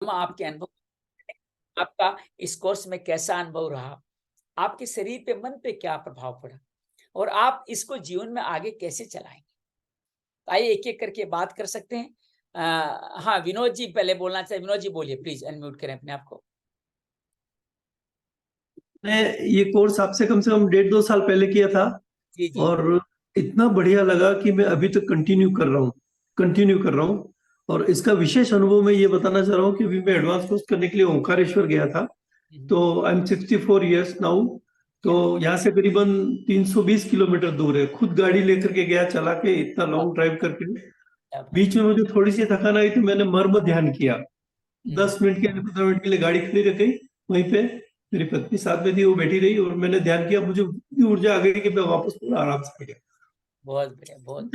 हम आपके अनुभव, आपका इस कोर्स में कैसा अनुभव रहा, आपके शरीर पे, मन पे क्या प्रभाव पड़ा और आप इसको जीवन में आगे कैसे चलाएंगे। आइए एक एक करके बात कर सकते हैं। हाँ, विनोद जी पहले बोलना चाहिए। विनोद जी बोलिए, प्लीज अनम्यूट करें अपने आप को। मैं ये कोर्स आपसे कम से कम 1.5-2 साल पहले किया था जी जी। और इतना बढ़िया लगा कि मैं अभी तक कंटिन्यू कर रहा हूँ। और इसका विशेष अनुभव मैं ये बताना चाह रहा हूँ कि अभी मैं एडवांस कोर्स करने के लिए ओंकारेश्वर गया था। तो आई एम 64 ईयर्स नाउ। तो यहाँ से करीबन 320 किलोमीटर दूर है। खुद गाड़ी लेकर के गया, चला के, इतना लॉन्ग ड्राइव करके। बीच में मुझे थोड़ी सी थकान आई तो मैंने मर्म ध्यान किया। 10 मिनट के 15 मिनट के लिए गाड़ी खड़ी रखी वहीं पे। मेरी पत्नी साथ में थी, वो बैठी रही और मैंने ध्यान किया। मुझे इतनी ऊर्जा आ गई कि मैं वापस पूरा आराम से आ गया। बहुत बढ़िया, बहुत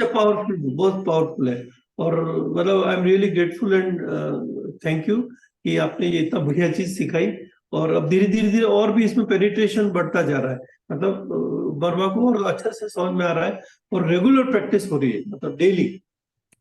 बहुत पावरफुल है। और मतलब I am really grateful and thank you कि आपने ये इतना बढ़िया चीज सिखाई। और अब धीरे धीरे धीरे और भी इसमें पेनिट्रेशन बढ़ता जा रहा है। मतलब बर्मा को और अच्छे से समझ में आ रहा है और रेगुलर प्रैक्टिस हो रही है, मतलब डेली।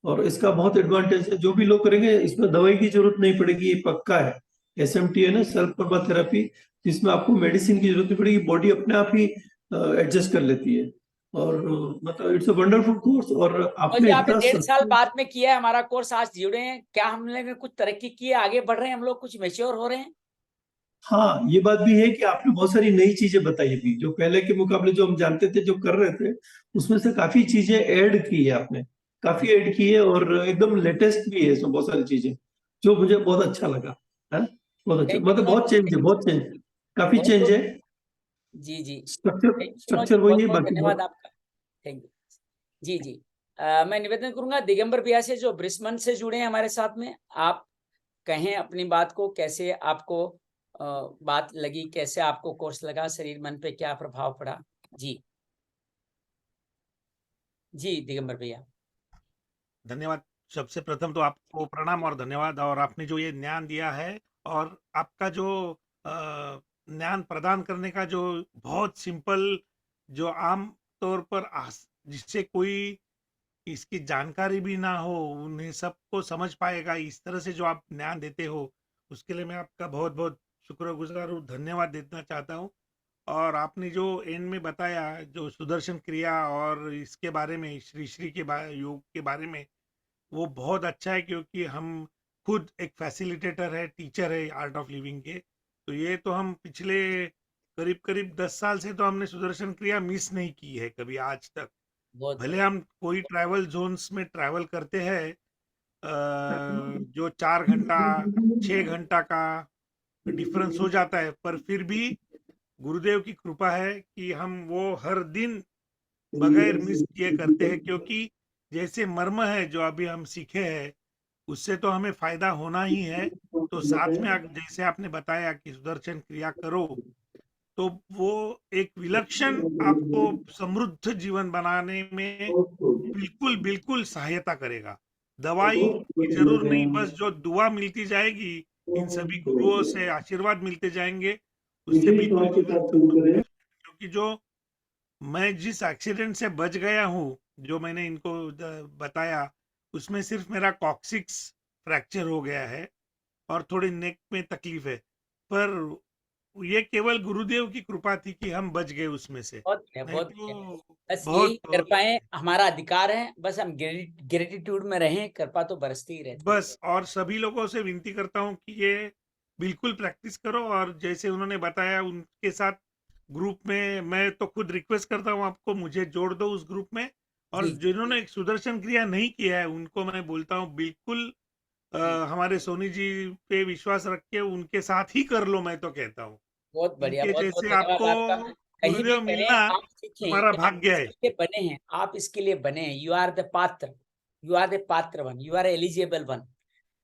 और इसका बहुत एडवांटेज है, जो भी लोग करेंगे इसमें दवाई की जरूरत नहीं पड़ेगी, ये पक्का है। एसएमटी है ना, सेल्फ पर्मा थेरेपी, जिसमें आपको मेडिसिन की जरूरत नहीं पड़ेगी, बॉडी अपने आप ही एडजस्ट कर लेती है। और मतलब इट्स अ वंडरफुल कोर्स। और और जी आपने आपने इतना 1.5 साल बाद में किया है हमारा कोर्स, आज जुड़े हैं, क्या हम लोग ने कुछ तरक्की की है, आगे बढ़ रहे हैं हम लोग, कुछ मैच्योर हो रहे हैं? हाँ, ये बात भी है कि आपने बहुत सारी नई चीजें बताई अभी, जो पहले के मुकाबले जो हम जानते थे, जो कर रहे थे, उसमें से काफी चीजें ऐड की है आपने। काफी ऐड की है और एकदम लेटेस्ट भी है इसमें बहुत सारी चीजें, जो मुझे बहुत अच्छा लगा है। बहुत अच्छा, थैंक यू मतलब विनोद बहुत जी, चेंज है, बहुत चेंज, काफी बहुत चेंज बहुत। है। जी जी। Structure thank you Vinod ji, structure बहुत वही है, बहुत बाकी धन्यवाद बहुत। आपका। Thank you. जी जी। मैं निवेदन करूंगा दिगंबर भैया से, जो ब्रिस्बेन से जुड़े हैं हमारे साथ में। आप कहें अपनी बात को, कैसे आपको बात लगी, कैसे आपको कोर्स लगा, शरीर मन पे क्या प्रभाव पड़ा। जी जी दिगंबर भैया। धन्यवाद। सबसे प्रथम तो आपको प्रणाम और धन्यवाद, और आपने जो ये ज्ञान दिया है और आपका जो ज्ञान प्रदान करने का जो बहुत सिंपल, जो आम तौर पर जिससे कोई इसकी जानकारी भी ना हो, उन्हें सबको समझ पाएगा, इस तरह से जो आप ज्ञान देते हो, उसके लिए मैं आपका बहुत बहुत शुक्रगुजार हूँ, धन्यवाद देना चाहता हूँ। और आपने जो एंड में बताया, जो सुदर्शन क्रिया और इसके बारे में, श्री श्री के योग के बारे में, वो बहुत अच्छा है, क्योंकि हम खुद एक फैसिलिटेटर है, टीचर है आर्ट ऑफ लिविंग के। तो ये तो हम पिछले करीब करीब 10 साल से तो हमने सुदर्शन क्रिया मिस नहीं की है कभी आज तक। बहुत भले बढ़िया। हम कोई ट्रैवल जोन्स में ट्रैवल करते हैं, जो 4 घंटा 6 घंटा का डिफरेंस हो जाता है, पर फिर भी गुरुदेव की कृपा है कि हम वो हर दिन बगैर मिस किए करते हैं, क्योंकि जैसे मर्म है जो अभी हम सीखे हैं, उससे तो हमें फायदा होना ही है। तो साथ में जैसे आपने बताया कि सुदर्शन क्रिया करो, तो वो एक विलक्षण आपको समृद्ध जीवन बनाने में बिल्कुल बिल्कुल सहायता करेगा। दवाई की जरूर नहीं, बस जो दुआ मिलती जाएगी, इन सभी गुरुओं से आशीर्वाद मिलते जाएंगे, उससे बिल्कुल जीवन समृद्ध हो जाएगा। क्योंकि जो मैं जिस एक्सीडेंट से बच गया हूँ, जो मैंने इनको बताया, उसमें सिर्फ मेरा कॉक्सिक्स फ्रैक्चर हो गया है और थोड़ी नेक में तकलीफ है, पर ये केवल गुरुदेव की कृपा थी कि हम बच गए उसमें से, बहुत बढ़िया, नहीं बहुत बढ़िया। तो बस यही बहुत बहुत कृपाएं हमारा अधिकार है, बस हम ग्रेटिट्यूड में रहें, कृपा तो बरसती ही रहती है। बस। और सभी लोगों से विनती करता हूँ कि ये बिल्कुल प्रैक्टिस करो, और जैसे उन्होंने बताया उनके साथ ग्रुप में, मैं तो खुद रिक्वेस्ट करता हूँ आपको, मुझे जोड़ दो उस ग्रुप में। और जी जिन्होंने सुदर्शन क्रिया नहीं किया है, उनको मैं बोलता हूँ बिल्कुल जी। हमारे सोनी जी पे विश्वास रख के उनके साथ ही कर लो, मैं तो कहता हूँ। बहुत बढ़िया, इनके बहुत बहुत जैसे धन्यवाद आपको आपका। कहीं भी गुरुदेव करें, मिलना आप सीखें तुम्हारा कि आप भाग्य है। इसके लिए बने हैं, आप इसके लिए बने हैं। यू आर द पात्र, यू आर द पात्र one, you are eligible one.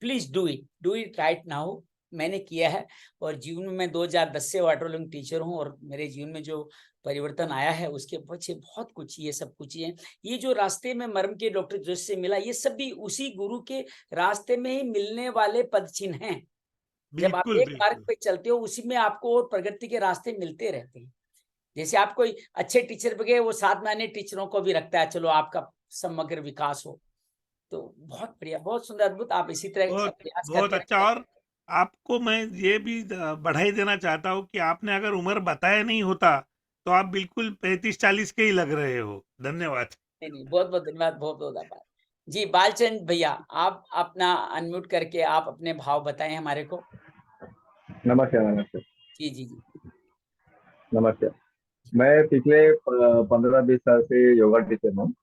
Please do it right now. मैंने किया है और जीवन में मैं 2010 से वाटर लिविंग टीचर हूँ, और मेरे जीवन में जो परिवर्तन आया है उसके पीछे बहुत कुछ, ये सब कुछ है। ये जो रास्ते में मर्म के डॉक्टर जोशी से मिला, ये सब भी उसी गुरु के रास्ते में ही मिलने वाले पद चिन्ह हैं। जब आप बिल्कुल एक मार्ग बिल्कुल। पे चलते हो, उसी में आपको और प्रगति के रास्ते मिलते रहते हैं। जैसे आप कोई अच्छे टीचर पे गए, वो साथ में अन्य टीचरों को भी रखता है, चलो आपका समग्र विकास हो। तो बहुत बढ़िया, बहुत सुंदर, अद्भुत। आप इसी तरह बहुत प्रयास बहुत करते अच्छा। रहिए। और आपको मैं ये भी बढ़ाई देना चाहता हूँ कि आपने अगर उम्र बताया नहीं होता तो आप बिल्कुल 35-40 के ही लग रहे हो। धन्यवाद। नहीं, बहुत बहुत धन्यवाद, बहुत बहुत आभार। जी, बालचंद भैया, आप अपना अनम्यूट करके आप अपने भाव बताएं हमारे को। नमस्ते नमस्ते जी जी जी। नमस्ते। मैं पिछले 15-20 साल से योगा टीचर हूँ।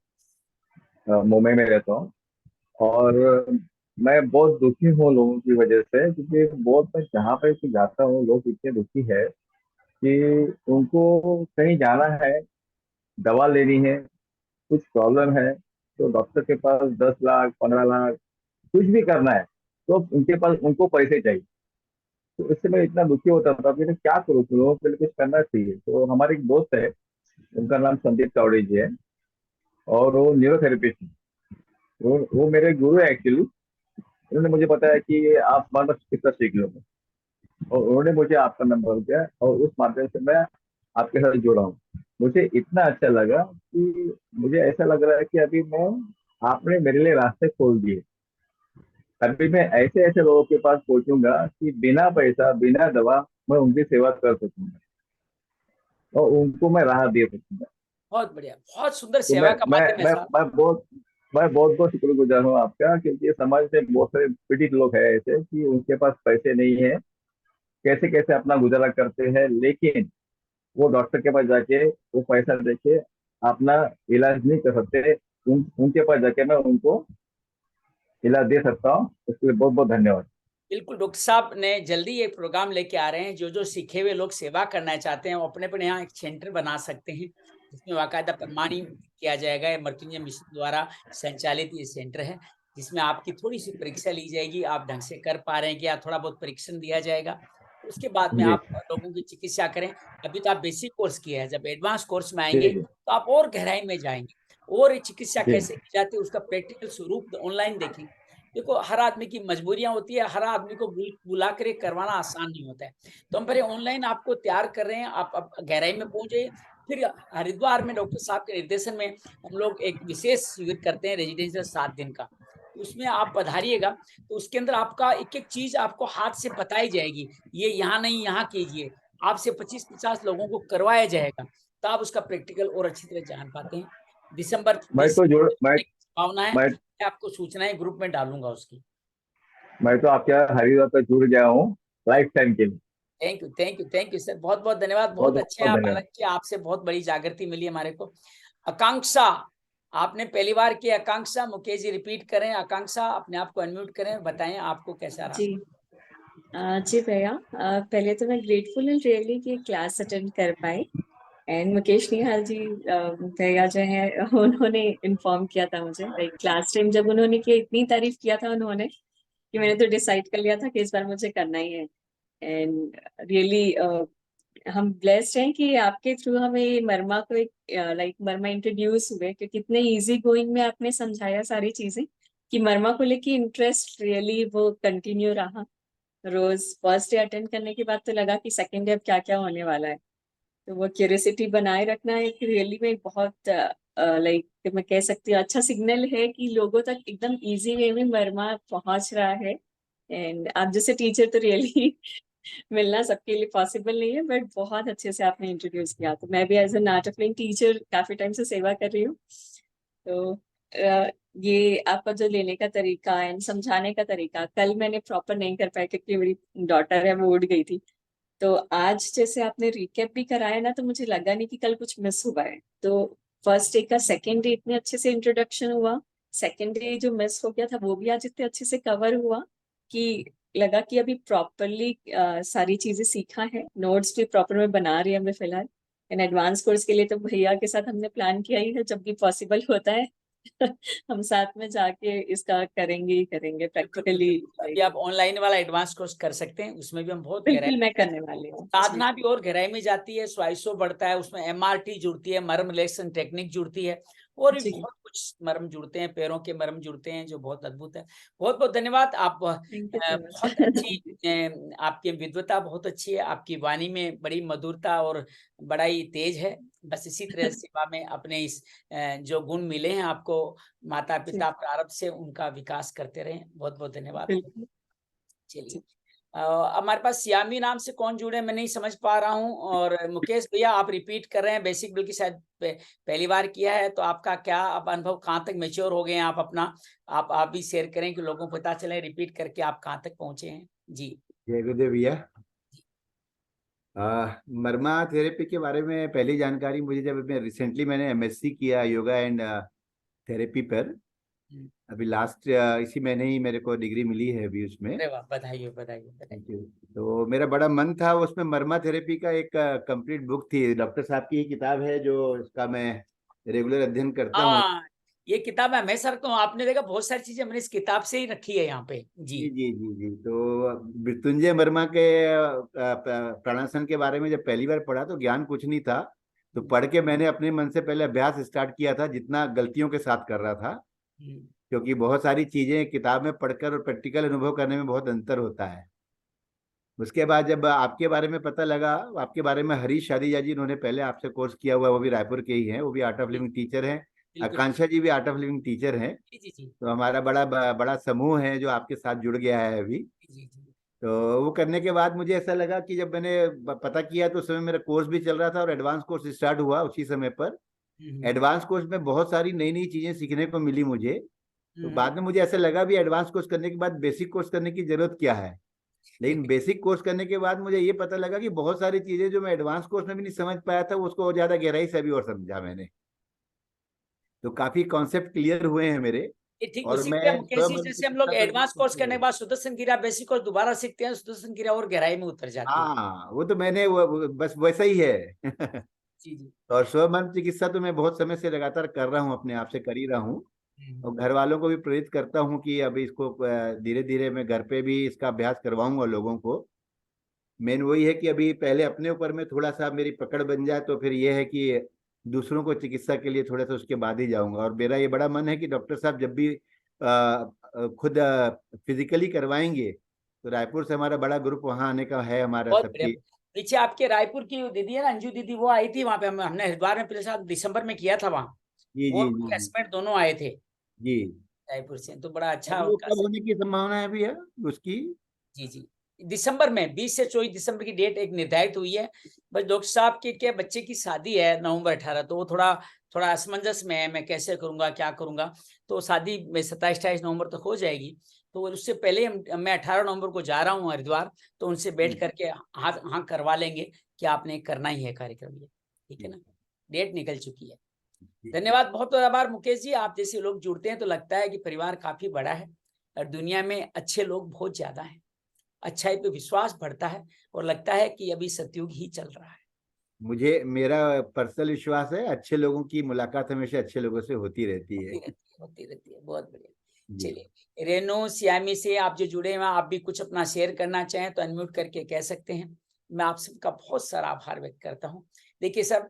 मुंबई में रहता हूँ और मैं बहुत दुखी हूँ लोगों की वजह से, क्योंकि बहुत मैं जहाँ पे भी जाता हूँ लोग इतने दुखी है कि उनको कहीं जाना है, दवा लेनी है, कुछ प्रॉब्लम है तो डॉक्टर के पास 10 लाख 15 लाख कुछ भी करना है तो उनके पास उनको पैसे चाहिए। तो इससे मैं इतना दुखी होता था, फिर क्या करूँ, लोगों के लिए कुछ करना चाहिए। तो हमारे एक दोस्त है, उनका नाम संदीप चावड़े जी है और वो न्यूरोथेरेपिस्ट है। वो मेरे गुरु है एक्चुअली। उन्होंने मुझे बताया कि आप हमारे पास कितना सीख लो, और उन्होंने मुझे आपका नंबर दिया और उस माध्यम से मैं आपके साथ जुड़ा हूँ। मुझे इतना अच्छा लगा कि मुझे ऐसा लग रहा है कि अभी मैं आपने मेरे लिए रास्ते खोल दिए। अभी मैं ऐसे ऐसे लोगों के पास पहुंचूंगा कि बिना पैसा बिना दवा मैं उनकी सेवा कर सकूंगा और उनको मैं राह दे सकूंगा। बहुत बढ़िया, बहुत सुंदर तो सेवा का माध्यम है मैं साहब। बहुत बहुत शुक्रगुजार हूँ आपका, क्योंकि समाज से बहुत सारे पीड़ित लोग हैं ऐसे कि उनके पास पैसे नहीं है, कैसे कैसे अपना गुजारा करते हैं, लेकिन वो डॉक्टर के पास जाके वो पैसा देके अपना इलाज नहीं कर सकते। उनके पास जाके मैं उनको इलाज दे सकता हूँ। उसके लिए बहुत बहुत धन्यवाद। बिल्कुल, डॉक्टर साहब ने जल्दी एक प्रोग्राम लेके आ रहे हैं। जो सीखे हुए लोग सेवा करना चाहते हैं वो अपने यहाँ एक सेंटर बना सकते हैं, जिसमें बाकायदा प्रमाणित किया जाएगा। ये मृत्युंजय मिशन द्वारा संचालित ये सेंटर है, जिसमें आपकी थोड़ी सी परीक्षा ली जाएगी, आप ढंग से कर पा रहे हैं क्या, थोड़ा बहुत परीक्षण दिया जाएगा। उसके बाद में जी आप लोगों की चिकित्सा करें। अभी तो आप बेसिक कोर्स किए हैं, जब एडवांस कोर्स में जी आएंगे जी तो आप और गहराई में जाएंगे और ये चिकित्सा जी कैसे की जाती है उसका प्रैक्टिकल स्वरूप ऑनलाइन देखेंगे। देखो, हर आदमी की मजबूरियां होती है, हर आदमी को बुला कर करवाना आसान नहीं होता है। तो हम पहले ऑनलाइन आपको तैयार कर रहे हैं, आप गहराई में पहुंच जाइए। फिर हरिद्वार में डॉक्टर साहब के निर्देशन में हम लोग एक विशेष शिविर करते हैं, रेजिडेंशियल 7 दिन का। उसमें आप पधारिएगा तो उसके अंदर आपका एक एक चीज आपको हाथ से बताई जाएगी। ये यहाँ नहीं, यहाँ कीजिए। आपसे 25-50 लोगों को करवाया जाएगा, तो आप उसका प्रैक्टिकल और अच्छी तरह जान पाते हैं। दिसंबर मैं 20 तो जुड़ भावना है, मैं मैं आपको सूचनाएं ग्रुप में डालूंगा उसकी। मैं तो आपके हरिद्वार पर जुड़ गया हूँ लाइफ टाइम के लिए। Thank you, thank you, thank you sir, बहुत बहुत धन्यवाद। बहुत बहुत अच्छे हैं बहुत आप, धन्यवाद। हालांकि आपसे बहुत बड़ी जागृति मिली हमारे को। आकांक्षा, आपने पहली बार की। आकांक्षा, मुकेश जी रिपीट करें। आकांक्षा, अपने आप को अनम्यूट करें, बताएं आपको कैसा रहा। जी जी भैया, पहले तो मैं ग्रेटफुल एंड रियली कि क्लास अटेंड कर पाए। एंड मुकेश निहाल जी भैया जो है उन्होंने इन्फॉर्म किया था मुझे, लाइक क्लास टाइम जब उन्होंने किया, इतनी तारीफ किया था उन्होंने कि मैंने तो डिसाइड कर लिया था कि इस बार मुझे करना ही है। एंड रियली हम ब्लेस्ड हैं कि आपके थ्रू हमें ये मर्मा को एक लाइक मर्मा इंट्रोड्यूस हुए, क्योंकि इतने इजी गोइंग में आपने समझाया सारी चीजें कि मर्मा को लेके इंटरेस्ट रियली वो कंटिन्यू रहा। रोज फर्स्ट डे अटेंड करने के बाद तो लगा कि सेकेंड डे अब क्या क्या होने वाला है। तो वो क्यूरियोसिटी बनाए रखना एक रियली में बहुत लाइक मैं कह सकती हूँ अच्छा सिग्नल है कि लोगों तक एकदम इजी वे में मर्मा पहुंच रहा है। एंड आप जैसे टीचर तो रियली मिलना सबके लिए पॉसिबल नहीं है, बट बहुत अच्छे से आपने इंट्रोड्यूस किया। तो मैं भी as an art of living teacher काफी टाइम से सेवा कर रही हूँ। तो ये आपका जो लेने का तरीका एंड समझाने का तरीका, कल मैंने प्रॉपर नहीं कर पाया क्योंकि मेरी डॉटर है वो उड़ गई थी। तो आज जैसे आपने रिकेप भी कराया ना, तो मुझे लगा नहीं कि कल कुछ मिस हुआ है। तो फर्स्ट डे का सेकेंड डे इतने अच्छे से इंट्रोडक्शन हुआ, सेकेंड डे जो मिस हो गया था वो भी आज इतने अच्छे से कवर हुआ कि लगा कि अभी प्रॉपरली सारी चीजें सीखा है। नोट्स भी प्रॉपर में बना रही है मैं फिलहाल। इन एडवांस कोर्स के लिए तो भैया के साथ हमने प्लान किया ही है, जब भी पॉसिबल होता है हम साथ में जाके इसका करेंगे ही करेंगे प्रैक्टिकली। अभी आप ऑनलाइन वाला एडवांस कोर्स कर सकते हैं, उसमें भी हम बहुत गहराई, बिल्कुल मैं करने वाली हूँ। साधना भी और गहराई में जाती है, स्वाइसो बढ़ता है, उसमें MRT जुड़ती है, मर्म रिलेक्शन टेक्निक जुड़ती है, और भी जी बहुत कुछ मर्म जुड़ते हैं, पैरों के मर्म जुड़ते हैं, जो बहुत अद्भुत है। बहुत बहुत धन्यवाद। आप थैंक यू सो बहुत मच। अच्छी, आपकी विद्वता बहुत अच्छी है, आपकी वाणी में बड़ी मधुरता और बड़ा ही तेज है। बस इसी तरह सेवा में अपने इस जो गुण मिले हैं आपको माता पिता प्रारब्ध से, उनका विकास करते रहें। बहुत बहुत धन्यवाद। बिल्कुल। चलिए, हमारे पास सियामी नाम से कौन जुड़े मैं नहीं समझ पा रहा हूँ। और मुकेश भैया आप रिपीट कर रहे हैं बेसिक बिल की शायद पहली बार किया है, तो आपका क्या आप अनुभव कहाँ तक मेच्योर हो गए हैं आप अपना आप भी शेयर करें कि लोगों को पता चले रिपीट करके आप कहाँ तक पहुंचे हैं। जी जय गुरुदेव भैया। मर्मा थेरेपी के बारे में पहली जानकारी मुझे जब मैंने एमएससी किया योगा एंड थेरेपी पर, अभी लास्ट इसी महीने ही मेरे को डिग्री मिली है अभी उसमें। अरे वाह, बधाई हो, बधाई हो, बधाई थैंक हो। यू। तो मेरा बड़ा मन था उसमें, मर्मा थेरेपी का एक कंप्लीट बुक थी, डॉक्टर साहब की किताब है जो इसका मैं रेगुलर अध्ययन करता हूँ। हाँ, ये किताब मैं हमेशा रखता हूँ। आपने देखा बहुत सारी चीजें मैंने इस किताब से ही रखी है यहाँ पे। जी जी जी जी जी। तो मृत्युंजय वर्मा के प्राणासन के बारे में जब पहली बार पढ़ा तो ज्ञान कुछ नहीं था, तो पढ़ के मैंने अपने मन से पहले अभ्यास स्टार्ट किया था, जितना गलतियों के साथ कर रहा था, क्योंकि बहुत सारी चीजें किताब में पढ़कर और प्रैक्टिकल अनुभव करने में बहुत अंतर होता है। उसके बाद जब आपके बारे में पता लगा, आपके बारे में हरीश शादीजा जी, उन्होंने पहले आपसे कोर्स किया हुआ है, वो भी रायपुर के ही हैं, वो भी आर्ट ऑफ लिविंग टीचर हैं। बिल्कुल। आकांक्षा जी भी आर्ट ऑफ लिविंग टीचर हैं। जी जी जी तो हमारा बड़ा बड़ा समूह है जो आपके साथ जुड़ गया है अभी। जी जी। तो वो करने के बाद मुझे ऐसा लगा कि जब मैंने पता किया तो उस समय मेरा कोर्स भी चल रहा था और एडवांस कोर्स स्टार्ट हुआ उसी समय पर। एडवांस कोर्स में बहुत सारी नई नई चीजें सीखने को मिली मुझे। तो बाद में मुझे ऐसा लगा भी एडवांस कोर्स करने के बाद बेसिक कोर्स करने की जरूरत क्या है। लेकिन बेसिक कोर्स करने के बाद मुझे ये पता लगा कि बहुत सारी चीजें जो मैं एडवांस कोर्स में भी नहीं समझ पाया था, उसको और ज्यादा गहराई से अभी और समझा मैंने। तो काफी कॉन्सेप्ट क्लियर हुए हैं मेरे। ये ठीक और उसी मैं तरह मुकेश जी, स्वयं जैसे हम लोग एडवांस कोर्स करने के बाद, बाद सुदर्शन क्रिया बेसिक कोर्स दोबारा सीखते हैं, सुदर्शन क्रिया और गहराई में उतर जाती है। हाँ वो तो मैंने बस वैसा ही है। जी जी। और स्वयं चिकित्सा तो मैं बहुत समय से लगातार कर रहा हूँ, अपने आप से कर ही रहा हूँ। और घर वालों को भी प्रेरित करता हूँ कि अभी इसको धीरे धीरे मैं घर पे भी इसका अभ्यास करवाऊंगा लोगों को। मेन वही है कि अभी पहले अपने ऊपर में थोड़ा सा मेरी पकड़ बन जाए, तो फिर ये है कि दूसरों को चिकित्सा के लिए थोड़ा सा उसके बाद ही जाऊंगा। और मेरा ये बड़ा मन है कि डॉक्टर साहब जब भी खुद फिजिकली करवाएंगे तो रायपुर से हमारा बड़ा ग्रुप वहाँ आने का है हमारा बहुत बढ़िया। सबकी। पीछे आपके रायपुर की दीदी है ना, अंजू दीदी, वो आई थी वहां पे। हमने हरिद्वार में पिछले साल दिसंबर में किया था वहाँ। जी वो जी जी जी क्लासमेट दोनों आए थे जी। रायपुर से, तो बड़ा अच्छा अभी वो उनका। कब होने की संभावना है भैया उसकी? जी जी, दिसंबर में 20 से 24 दिसंबर की डेट एक निर्धारित हुई है। बस डॉक्टर साहब के क्या बच्चे की शादी है नवंबर 18, तो वो थोड़ा असमंजस में है, मैं कैसे करूंगा क्या करूंगा। तो शादी में 27-28 नवंबर तक हो जाएगी। तो उससे पहले मैं 18 नवंबर को जा रहा हूँ हरिद्वार, तो उनसे बैठ करके हाँ करवा लेंगे कि आपने करना ही है कार्यक्रम ये। ठीक है ना, डेट निकल चुकी है। धन्यवाद, बहुत बहुत आभार मुकेश जी। आप जैसे लोग जुड़ते हैं तो लगता है कि परिवार काफी बड़ा है और दुनिया में अच्छे लोग बहुत ज्यादा हैं। अच्छाई पे विश्वास बढ़ता है और लगता है कि अभी सतयुग ही चल रहा है। मुझे मेरा पर्सनल विश्वास है, अच्छे लोगों की मुलाकात हमेशा अच्छे लोगों से होती रहती है। होती रहती है। बहुत बढ़िया। जी। चलिए, रेणु सियामी से आप जो जुड़े हैं, आप भी कुछ अपना शेयर करना चाहें तो अनम्यूट करके कह सकते हैं। मैं आप सबका बहुत सारा आभार व्यक्त करता हूँ। देखिए सर,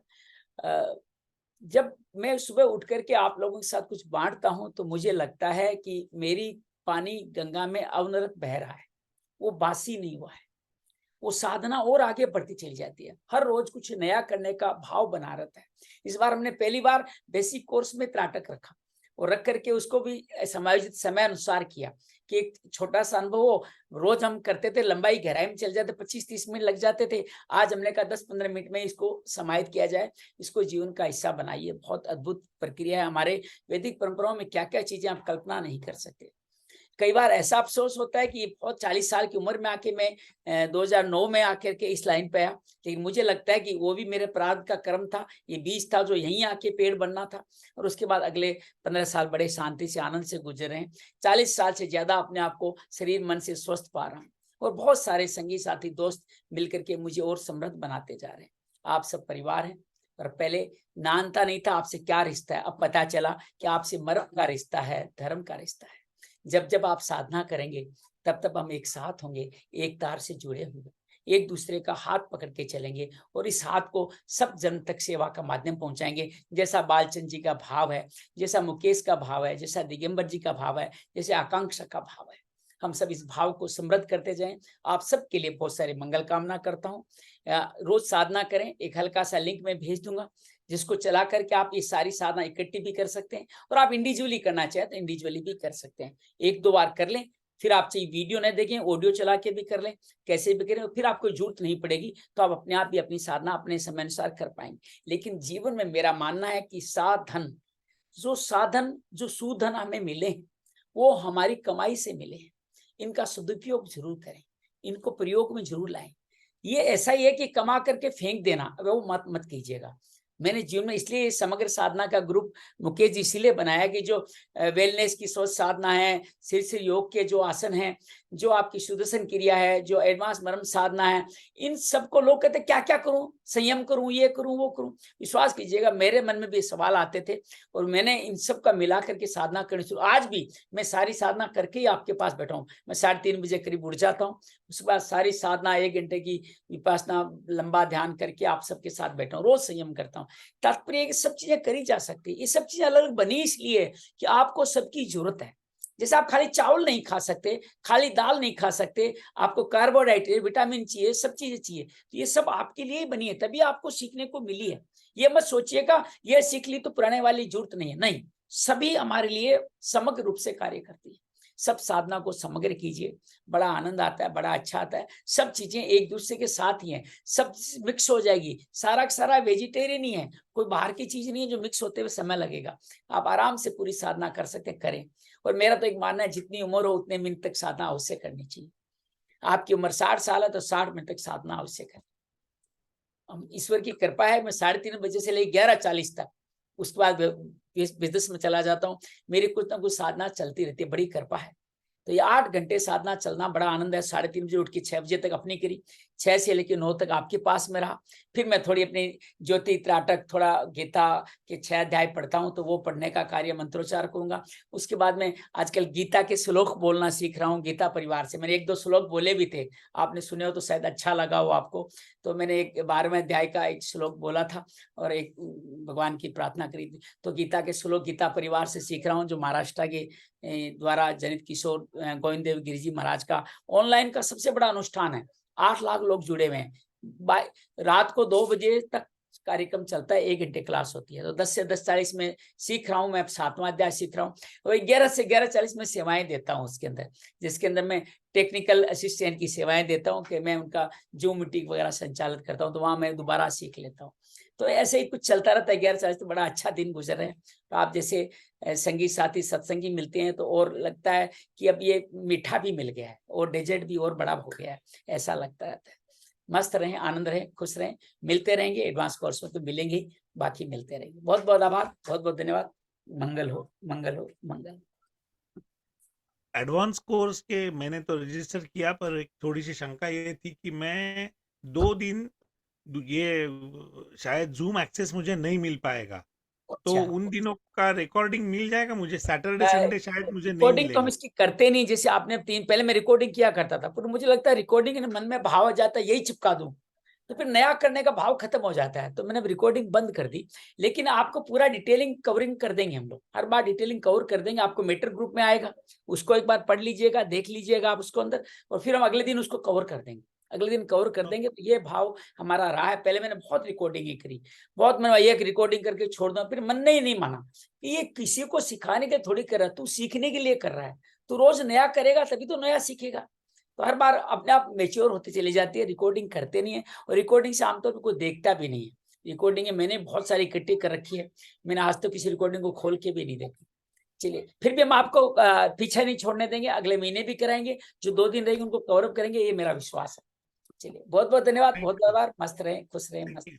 जब मैं सुबह उठ करके आप लोगों के साथ कुछ बांटता हूँ तो मुझे लगता है कि मेरी पानी गंगा में अविरत बह रहा है, वो बासी नहीं हुआ है। वो साधना और आगे बढ़ती चली जाती है, हर रोज कुछ नया करने का भाव बना रहता है। इस बार हमने पहली बार बेसिक कोर्स में त्राटक रखा और रख करके उसको भी समायोजित समय अनुसार किया कि एक छोटा सा अनुभव हो। रोज हम करते थे, लंबाई गहराई में चल जाते, 25-30 मिनट लग जाते थे। आज हमने कहा 10-15 मिनट में इसको समाहित किया जाए, इसको जीवन का हिस्सा बनाइए। बहुत अद्भुत प्रक्रिया है। हमारे वैदिक परंपराओं में क्या क्या चीजें आप कल्पना नहीं कर सकते। कई बार ऐसा अफसोस होता है कि बहुत 40 साल की उम्र में आके मैं 2009 में आकर के इस लाइन पे आया, लेकिन मुझे लगता है कि वो भी मेरे प्रारब्ध का कर्म था। ये बीज था जो यहीं आके पेड़ बनना था। और उसके बाद अगले 15 साल बड़े शांति से, आनंद से गुजरे हैं। 40 साल से ज्यादा अपने आप को शरीर मन से स्वस्थ पा रहा हूँ और बहुत सारे संगी साथी दोस्त मिलकर के मुझे और समृद्ध बनाते जा रहे हैं। आप सब परिवार हैं। पर पहले जानता नहीं था आपसे क्या रिश्ता है, अब पता चला कि आपसे मर्म का रिश्ता है, धर्म का रिश्ता है। जब जब आप साधना करेंगे तब तब हम एक साथ होंगे, एक तार से जुड़े होंगे, एक दूसरे का हाथ पकड़ के चलेंगे और इस हाथ को सब जन तक सेवा का माध्यम पहुंचाएंगे। जैसा बालचंद जी का भाव है, जैसा मुकेश का भाव है, जैसा दिगंबर जी का भाव है, जैसे आकांक्षा का भाव है, हम सब इस भाव को समृद्ध करते जाएं। आप सबके लिए बहुत सारी मंगल कामना करता हूँ। रोज साधना करें, एक हल्का सा लिंक मैं भेज दूंगा जिसको चला करके आप ये सारी साधना इकट्ठी भी कर सकते हैं और आप इंडिविजुअली करना चाहें तो इंडिविजुअली भी कर सकते हैं। 1-2 बार कर लें, फिर आप चाहिए वीडियो नहीं देखें, ऑडियो चला के भी कर लें, कैसे भी करें, फिर आपको जरूरत नहीं पड़ेगी, तो आप अपने आप भी अपनी साधना अपने समय अनुसार कर पाएंगे। लेकिन जीवन में मेरा मानना है कि साधन, जो सुधन हमें मिले वो हमारी कमाई से मिले हैं, इनका सदुपयोग जरूर करें, इनको प्रयोग में जरूर लाएं। ये ऐसा ही है कि कमा करके फेंक देना, वो मत कीजिएगा। मैंने जीवन में इसलिए समग्र साधना का ग्रुप मुकेश जी इसीलिए बनाया कि जो वेलनेस की सोच साधना है, शीर्ष योग के जो आसन है, जो आपकी सुदर्शन क्रिया है, जो एडवांस मर्म साधना है, इन सबको लोग कहते क्या क्या करूं, संयम करूं, ये करूं, वो करूं। विश्वास कीजिएगा मेरे मन में भी सवाल आते थे और मैंने इन सब का मिला करके साधना करनी शुरू। आज भी मैं सारी साधना करके ही आपके पास बैठा हूं। मैं 3:30 बजे करीब उठ जाता हूँ, उसके बाद सारी साधना 1 घंटे की विपश्यना लंबा ध्यान करके आप सबके साथ बैठा हूँ, रोज संयम करता हूँ। तात्पर्य सब चीजें करी जा सकती है। ये सब चीजें अलग अलग बनी इसलिए कि आपको सबकी जरूरत है। जैसे आप खाली चावल नहीं खा सकते, खाली दाल नहीं खा सकते, आपको कार्बोहाइड्रेट, विटामिन चाहिए, सब चीजें चाहिए, तो ये सब आपके लिए बनी है, तभी आपको सीखने को मिली है। ये मत सोचिएगा ये सीख ली तो पुराने वाली जरूरत नहीं है, नहीं, सभी हमारे लिए समग्र रूप से कार्य करती है। सब साधना को समग्र कीजिए, बड़ा आनंद आता है, बड़ा अच्छा आता है। सब चीजें एक दूसरे के साथ ही हैं, सब मिक्स हो जाएगी। सारा का सारा वेजिटेरियन ही है, कोई बाहर की चीज नहीं है जो मिक्स होते हुए समय लगेगा। आप आराम से पूरी साधना कर सकते हैं, करें। और मेरा तो एक मानना है जितनी उम्र हो उतने मिनट तक साधना अवश्य करनी चाहिए। आपकी उम्र 60 साल है तो 60 मिनट तक साधना अवश्य करें। ईश्वर की कृपा है, मैं 3:30 बजे से लेकर 11:40 तक, उसके बाद बिजनेस में चला जाता हूँ, मेरी कुछ ना कुछ साधना चलती रहती है, बड़ी कृपा है। तो ये 8 घंटे साधना चलना बड़ा आनंद है। 3:30 बजे उठ के 6 बजे तक अपनी करी, 6 से लेकर 9 तक आपके पास में रहा। फिर मैं थोड़ी अपनी ज्योति त्राटक, थोड़ा गीता के 6 अध्याय पढ़ता हूँ, तो वो पढ़ने का कार्य मंत्रोच्चार करूंगा। उसके बाद में आजकल गीता के श्लोक बोलना सीख रहा हूँ गीता परिवार से। मैंने 1-2 श्लोक बोले भी थे, आपने सुने हो तो शायद अच्छा लगा हो आपको। तो मैंने एक 12वें अध्याय का एक श्लोक बोला था और एक भगवान की प्रार्थना करी थी। तो गीता के श्लोक गीता परिवार से सीख रहा हूँ, जो महाराष्ट्र के द्वारा जनित किशोर गोविंद देव गिरिजी महाराज का ऑनलाइन का सबसे बड़ा अनुष्ठान है। 8 लाख लोग जुड़े हुए हैं। रात को 2 बजे तक कार्यक्रम चलता है, 1 घंटे क्लास होती है। तो 10 से 10:40 में सीख रहा हूँ, मैं अब 7वां अध्याय सीख रहा हूँ। और 11 से 11:40 में सेवाएं देता हूँ उसके अंदर, जिसके अंदर मैं टेक्निकल असिस्टेंट की सेवाएं देता हूँ कि मैं उनका जूम मीटिंग वगैरह संचालित करता हूँ, तो वहां मैं दोबारा सीख लेता हूँ। तो ऐसे ही कुछ चलता रहता है। 11:40 तो बड़ा अच्छा दिन गुजर रहे हैं। तो आप जैसे संगी साथी सत्संगी मिलते हैं तो और लगता है कि अब ये मीठा भी मिल गया है और डेजर्ट भी और बड़ा हो गया है, ऐसा लगता रहता है। मस्त रहें, आनंद रहें, खुश रहें, मिलते रहेंगे। एडवांस कोर्स में तो मिलेंगे ही, बाकी मिलते रहेंगे। बहुत बहुत आभार, बहुत बहुत धन्यवाद। मंगल हो, मंगल हो, मंगल। एडवांस कोर्स के मैंने तो रजिस्टर किया, पर एक थोड़ी सी शंका ये थी कि मैं 2 दिन ये शायद जूम एक्सेस मुझे नहीं मिल पाएगा, तो उन दिनों का रिकॉर्डिंग मिल जाएगा मुझे? सैटरडे संडे शायद मुझे नहीं रिकॉर्डिंग तो हम मिलेगा। इसकी करते नहीं। जैसे आपने पहले मैं रिकॉर्डिंग किया करता था, पर मुझे लगता है रिकॉर्डिंग मन में भाव आ जाता है, यही चिपका दूं तो फिर नया करने का भाव खत्म हो जाता है, तो मैंने रिकॉर्डिंग बंद कर दी। लेकिन आपको पूरा डिटेलिंग कवरिंग कर देंगे हम लोग, हर बार डिटेलिंग कवर कर देंगे। आपको मेटर ग्रुप में आएगा, उसको एक बार पढ़ लीजिएगा, देख लीजिएगा आप उसको अंदर, और फिर हम अगले दिन उसको कवर कर देंगे, अगले दिन कवर कर देंगे। तो ये भाव हमारा रहा है। पहले मैंने बहुत रिकॉर्डिंग ही करी, बहुत मैंने एक रिकॉर्डिंग करके छोड़ दूं, फिर मन ने ही नहीं माना कि ये किसी को सिखाने के थोड़ी कर रहा है, तू सीखने के लिए कर रहा है। तू रोज नया करेगा तभी तो नया सीखेगा। तो हर बार अपने आप मेच्योर होते चली जाती है। रिकॉर्डिंग करते नहीं है, और रिकॉर्डिंग से आमतौर पर कोई देखता भी नहीं है। रिकॉर्डिंग मैंने बहुत सारी इकट्ठी कर रखी है, मैंने आज तक किसी रिकॉर्डिंग को खोल के भी नहीं देखी। चलिए, फिर भी हम आपको पीछे नहीं छोड़ने देंगे, अगले महीने भी कराएंगे। जो 2 दिन रहेंगे उनको कवर अप करेंगे, ये मेरा विश्वास है। चलिए, बहुत बहुत धन्यवाद, बहुत बहुत आभार। मस्त रहें, खुश रहें, मस्त।